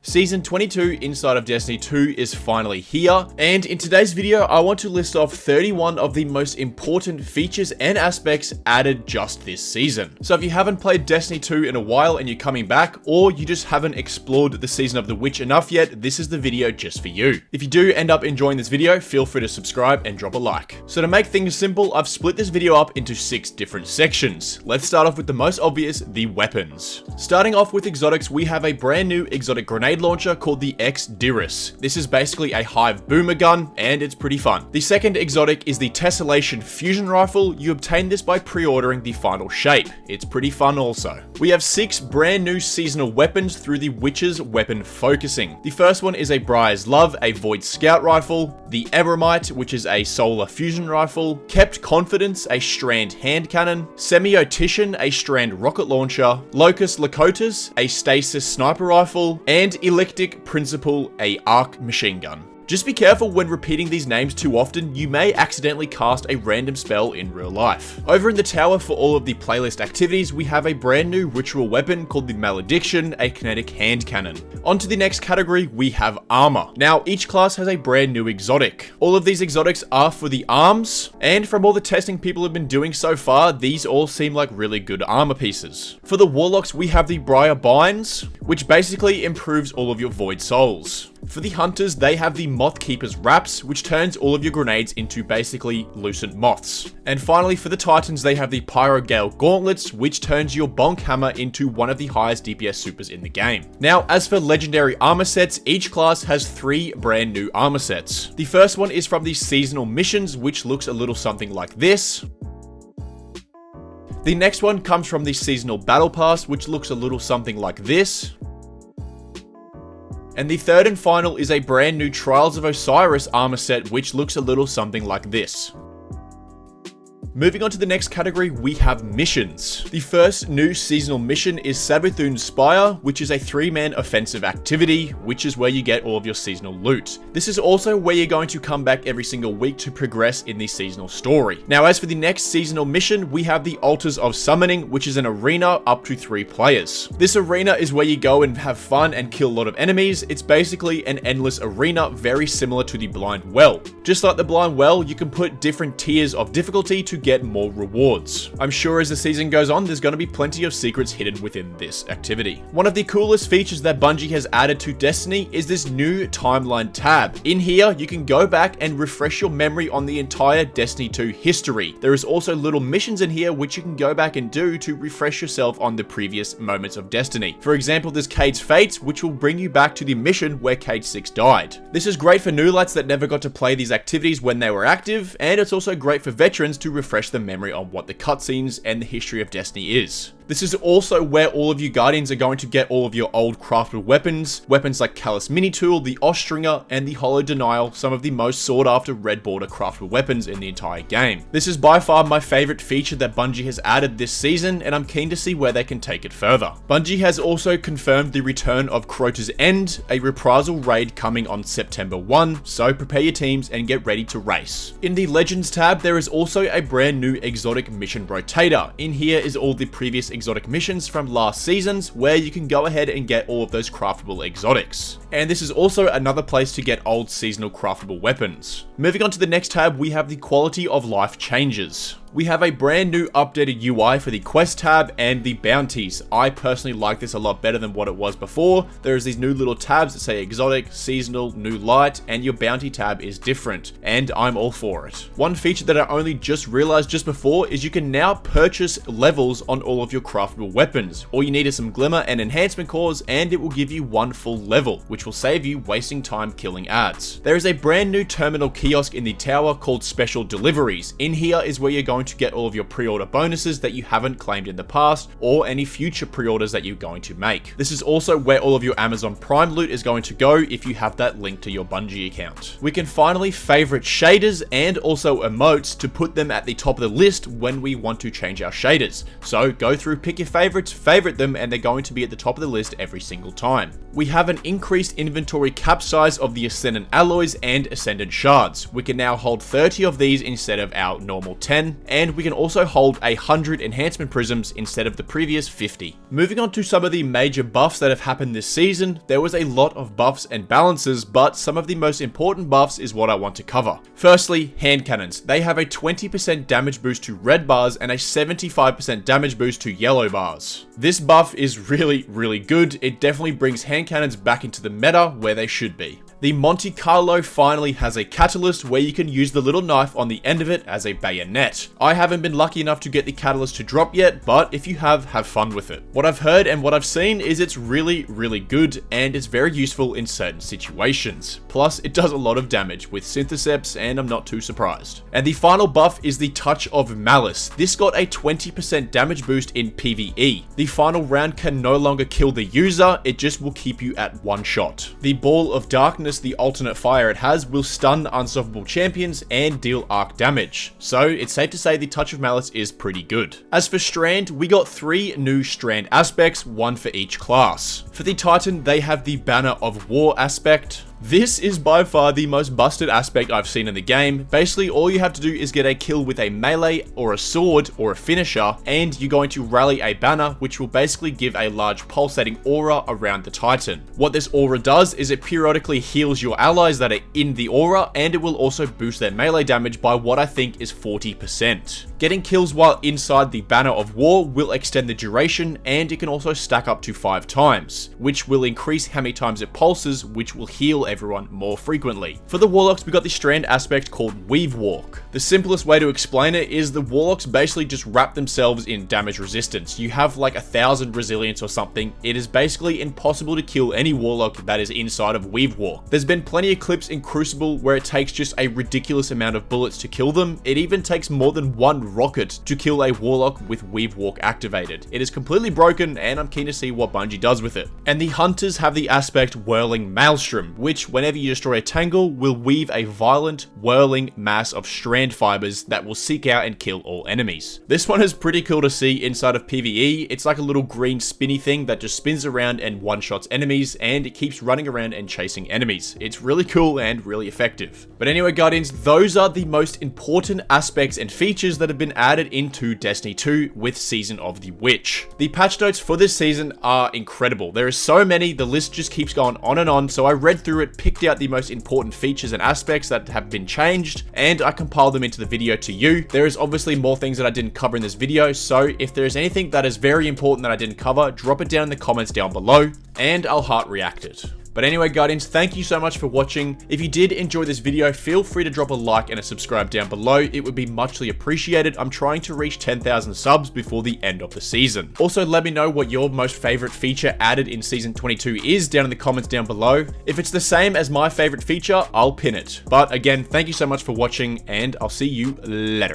Season 22 inside of Destiny 2 is finally here, and in today's video I want to list off 31 of the most important features and aspects added just this season. So if you haven't played Destiny 2 in a while and you're coming back, or you just haven't explored the Season of the Witch enough yet, this is the video just for you. If you do end up enjoying this video, feel free to subscribe and drop a like. So to make things simple, I've split this video up into 6 different sections. Let's start off with the most obvious, the weapons. Starting off with exotics, we have a brand new exotic grenade launcher called the X-Dirus. This is basically a Hive boomer gun, and it's pretty fun. The second exotic is the Tessellation fusion rifle. You obtain this by pre-ordering the final shape. It's pretty fun also. We have 6 brand new seasonal weapons through the Witch's weapon focusing. The first one is a Briar's Love, a Void Scout rifle, the Evermite, which is a solar fusion rifle, Kept Confidence, a Strand hand cannon, Semiotician, a Strand rocket launcher, Locus Lakotas, a Stasis sniper rifle, and Electic Principle, a arc machine gun. Just be careful when repeating these names too often, you may accidentally cast a random spell in real life. Over in the tower for all of the playlist activities, we have a brand new ritual weapon called the Malediction, a kinetic hand cannon. On to the next category, we have armor. Now, each class has a brand new exotic. All of these exotics are for the arms, and from all the testing people have been doing so far, these all seem like really good armor pieces. For the warlocks, we have the Briar Binds, which basically improves all of your void souls. For the hunters, they have the Moth Keeper's Wraps, which turns all of your grenades into basically lucent moths. And finally, for the titans, they have the Pyrogale Gauntlets, which turns your Bonk Hammer into one of the highest DPS supers in the game. Now, as for legendary armor sets, each class has 3 brand new armor sets. The first one is from the seasonal missions, which looks a little something like this. The next one comes from the seasonal battle pass, which looks a little something like this. And the third and final is a brand new Trials of Osiris armor set, which looks a little something like this. Moving on to the next category, we have missions. The first new seasonal mission is Savathûn's Spire, which is a 3-man offensive activity, which is where you get all of your seasonal loot. This is also where you're going to come back every single week to progress in the seasonal story. Now, as for the next seasonal mission, we have the Altars of Summoning, which is an arena up to 3 players. This arena is where you go and have fun and kill a lot of enemies. It's basically an endless arena, very similar to the Blind Well. Just like the Blind Well, you can put different tiers of difficulty to get more rewards. I'm sure as the season goes on, there's going to be plenty of secrets hidden within this activity. One of the coolest features that Bungie has added to Destiny is this new timeline tab. In here, you can go back and refresh your memory on the entire Destiny 2 history. There is also little missions in here which you can go back and do to refresh yourself on the previous moments of Destiny. For example, there's Cade's Fates, which will bring you back to the mission where Cade 6 died. This is great for newlights that never got to play these activities when they were active, and it's also great for veterans to refresh the memory on what the cutscenes and the history of Destiny is. This is also where all of you Guardians are going to get all of your old crafted weapons like Callus Mini Tool, the Ostringer, and the Hollow Denial, some of the most sought after Red Border crafted weapons in the entire game. This is by far my favorite feature that Bungie has added this season, and I'm keen to see where they can take it further. Bungie has also confirmed the return of Crota's End, a reprisal raid coming on September 1, so prepare your teams and get ready to race. In the Legends tab, there is also a brand new exotic mission rotator. In here is all the previous exotic missions from last seasons, where you can go ahead and get all of those craftable exotics. And this is also another place to get old seasonal craftable weapons. Moving on to the next tab, we have the quality of life changes. We have a brand new updated UI for the quest tab and the bounties. I personally like this a lot better than what it was before. There's these new little tabs that say exotic, seasonal, new light, and your bounty tab is different, and I'm all for it. One feature that I only just realized just before is you can now purchase levels on all of your craftable weapons. All you need is some glimmer and enhancement cores, and it will give you 1 full level, which will save you wasting time killing ads. There is a brand new terminal kiosk in the tower called Special Deliveries. In here is where you're going to get all of your pre-order bonuses that you haven't claimed in the past, or any future pre-orders that you're going to make. This is also where all of your Amazon Prime loot is going to go if you have that linked to your Bungie account. We can finally favorite shaders and also emotes to put them at the top of the list when we want to change our shaders. So go through, pick your favorites, favorite them, and they're going to be at the top of the list every single time. We have an increased inventory cap size of the Ascendant Alloys and Ascendant Shards. We can now hold 30 of these instead of our normal 10, and we can also hold 100 enhancement prisms instead of the previous 50. Moving on to some of the major buffs that have happened this season, there was a lot of buffs and balances, but some of the most important buffs is what I want to cover. Firstly, hand cannons. They have a 20% damage boost to red bars and a 75% damage boost to yellow bars. This buff is really good. It definitely brings hand cannons back into the meta where they should be. The Monte Carlo finally has a catalyst where you can use the little knife on the end of it as a bayonet. I haven't been lucky enough to get the catalyst to drop yet, but if you have fun with it. What I've heard and what I've seen is it's really good, and it's very useful in certain situations. Plus, it does a lot of damage with Syntheseps, and I'm not too surprised. And the final buff is the Touch of Malice. This got a 20% damage boost in PvE. The final round can no longer kill the user, it just will keep you at one shot. The Ball of Darkness, the alternate fire it has, will stun unstoppable champions and deal arc damage. So it's safe to say the Touch of Malice is pretty good. As for Strand, we got 3 new Strand aspects, 1 for each class. For the Titan, they have the Banner of War aspect. This is by far the most busted aspect I've seen in the game. Basically, all you have to do is get a kill with a melee or a sword or a finisher, and you're going to rally a banner, which will basically give a large pulsating aura around the Titan. What this aura does is it periodically heals your allies that are in the aura, and it will also boost their melee damage by what I think is 40%. Getting kills while inside the Banner of War will extend the duration, and it can also stack up to 5 times, which will increase how many times it pulses, which will heal everyone more frequently. For the Warlocks, we got the Strand aspect called Weave Walk. The simplest way to explain it is the Warlocks basically just wrap themselves in damage resistance. You have like 1,000 resilience or something. It is basically impossible to kill any Warlock that is inside of Weave Walk. There's been plenty of clips in Crucible where it takes just a ridiculous amount of bullets to kill them. It even takes more than 1 rocket to kill a Warlock with Weave Walk activated. It is completely broken, and I'm keen to see what Bungie does with it. And the Hunters have the aspect Whirling Maelstrom, which whenever you destroy a tangle will weave a violent, whirling mass of strand fibers that will seek out and kill all enemies. This one is pretty cool to see inside of PvE. It's like a little green spinny thing that just spins around and one-shots enemies, and it keeps running around and chasing enemies. It's really cool and really effective. But anyway, Guardians, those are the most important aspects and features that have been added into Destiny 2 with Season of the Witch. The patch notes for this season are incredible. There are so many, the list just keeps going on and on, so I read through it, picked out the most important features and aspects that have been changed, and I compiled them into the video to you. There is obviously more things that I didn't cover in this video, so if there is anything that is very important that I didn't cover, drop it down in the comments down below, and I'll heart react it. But anyway, Guardians, thank you so much for watching. If you did enjoy this video, feel free to drop a like and a subscribe down below. It would be muchly appreciated. I'm trying to reach 10,000 subs before the end of the season. Also, let me know what your most favorite feature added in Season 22 is down in the comments down below. If it's the same as my favorite feature, I'll pin it. But again, thank you so much for watching, and I'll see you later.